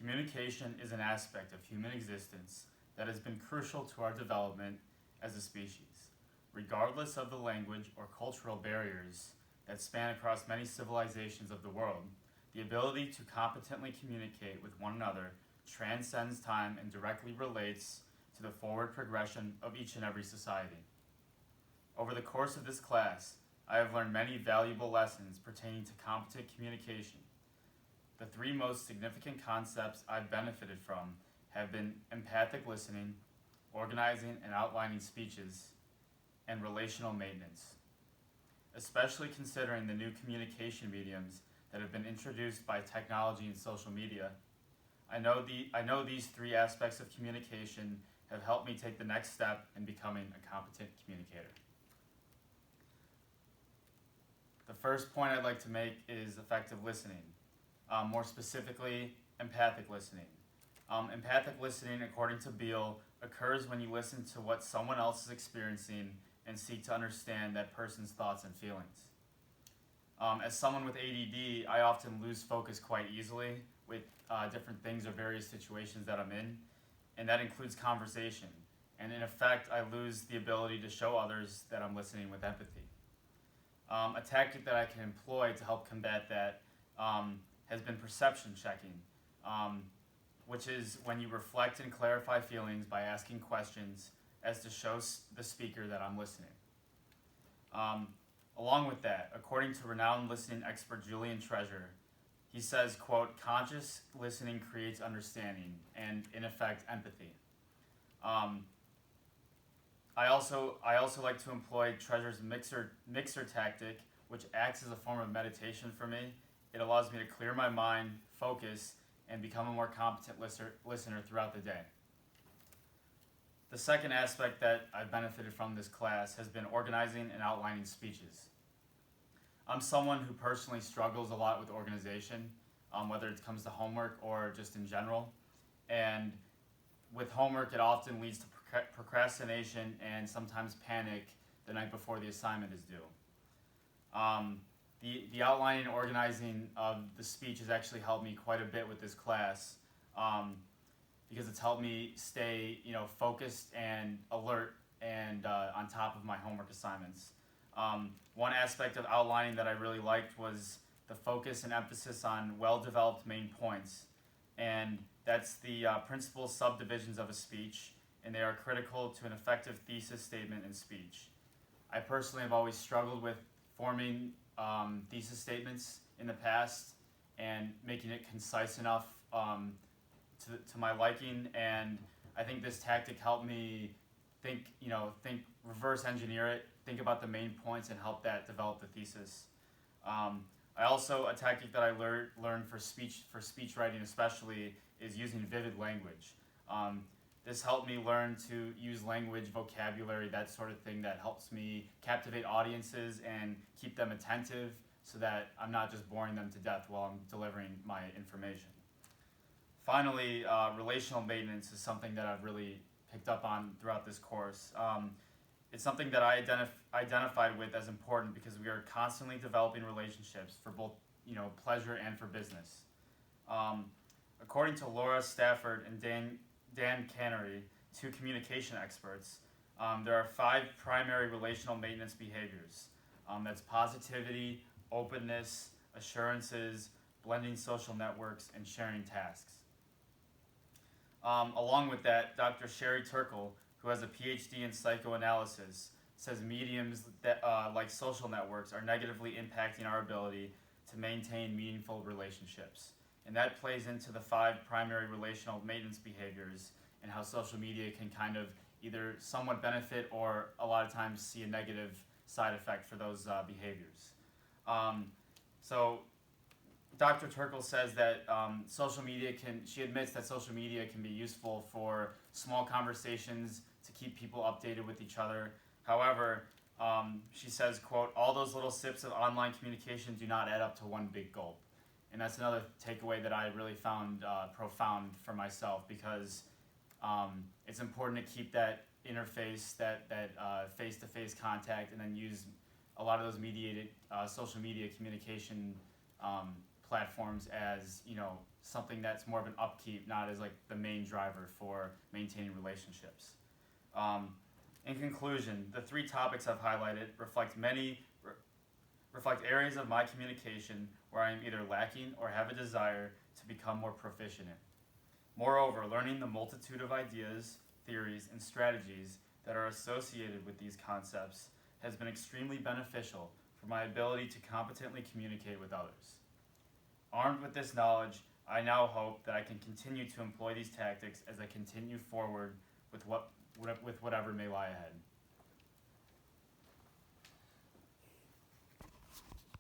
Communication is an aspect of human existence that has been crucial to our development as a species. Regardless of the language or cultural barriers that span across many civilizations of the world, the ability to competently communicate with one another transcends time and directly relates to the forward progression of each and every society. Over the course of this class, I have learned many valuable lessons pertaining to competent communication. The three most significant concepts I've benefited from have been empathic listening, organizing and outlining speeches, and relational maintenance. Especially considering the new communication mediums that have been introduced by technology and social media, I know these three aspects of communication have helped me take the next step in becoming a competent communicator. The first point I'd like to make is effective listening, more specifically, empathic listening. Empathic listening, according to Beale, occurs when you listen to what someone else is experiencing and seek to understand that person's thoughts and feelings. As someone with ADD, I often lose focus quite easily with different things or various situations that I'm in, and that includes conversation. And in effect, I lose the ability to show others that I'm listening with empathy. A tactic that I can employ to help combat that has been perception checking, which is when you reflect and clarify feelings by asking questions as to show the speaker that I'm listening. Along with that, according to renowned listening expert Julian Treasure, he says, quote, conscious listening creates understanding and, in effect, empathy. I also like to employ Treasure's mixer tactic, which acts as a form of meditation for me. It allows me to clear my mind, focus, and become a more competent listener throughout the day. The second aspect that I've benefited from this class has been organizing and outlining speeches. I'm someone who personally struggles a lot with organization, whether it comes to homework or just in general. And with homework, it often leads to procrastination and sometimes panic the night before the assignment is due. The outlining and organizing of the speech has actually helped me quite a bit with this class because it's helped me stay, focused and alert and on top of my homework assignments. One aspect of outlining that I really liked was the focus and emphasis on well-developed main points, and that's the principal subdivisions of a speech, and they are critical to an effective thesis statement and speech. I personally have always struggled with forming thesis statements in the past and making it concise enough to my liking, and I think this tactic helped me think reverse engineer it, think about the main points and help that develop the thesis. A tactic that I learned for speech writing especially is using vivid language. This helped me learn to use language, vocabulary, that sort of thing that helps me captivate audiences and keep them attentive so that I'm not just boring them to death while I'm delivering my information. Finally, relational maintenance is something that I've really picked up on throughout this course. It's something that I identified with as important because we are constantly developing relationships for both pleasure and for business. According to Laura Stafford and Dan Cannery, two communication experts, there are 5 primary relational maintenance behaviors. That's positivity, openness, assurances, blending social networks, and sharing tasks. Along with that, Dr. Sherry Turkle, who has a PhD in psychoanalysis, says mediums that, like social networks are negatively impacting our ability to maintain meaningful relationships. And that plays into the 5 primary relational maintenance behaviors and how social media can kind of either somewhat benefit or a lot of times see a negative side effect for those behaviors. So Dr. Turkle says that she admits that social media can be useful for small conversations to keep people updated with each other. However, she says, quote, all those little sips of online communication do not add up to one big gulp. And that's another takeaway that I really found profound for myself because it's important to keep that interface, that face-to-face contact, and then use a lot of those mediated social media communication platforms as, something that's more of an upkeep, not as like the main driver for maintaining relationships. In conclusion, the three topics I've highlighted reflect areas of my communication where I am either lacking or have a desire to become more proficient in. Moreover, learning the multitude of ideas, theories, and strategies that are associated with these concepts has been extremely beneficial for my ability to competently communicate with others. Armed with this knowledge, I now hope that I can continue to employ these tactics as I continue forward with whatever may lie ahead.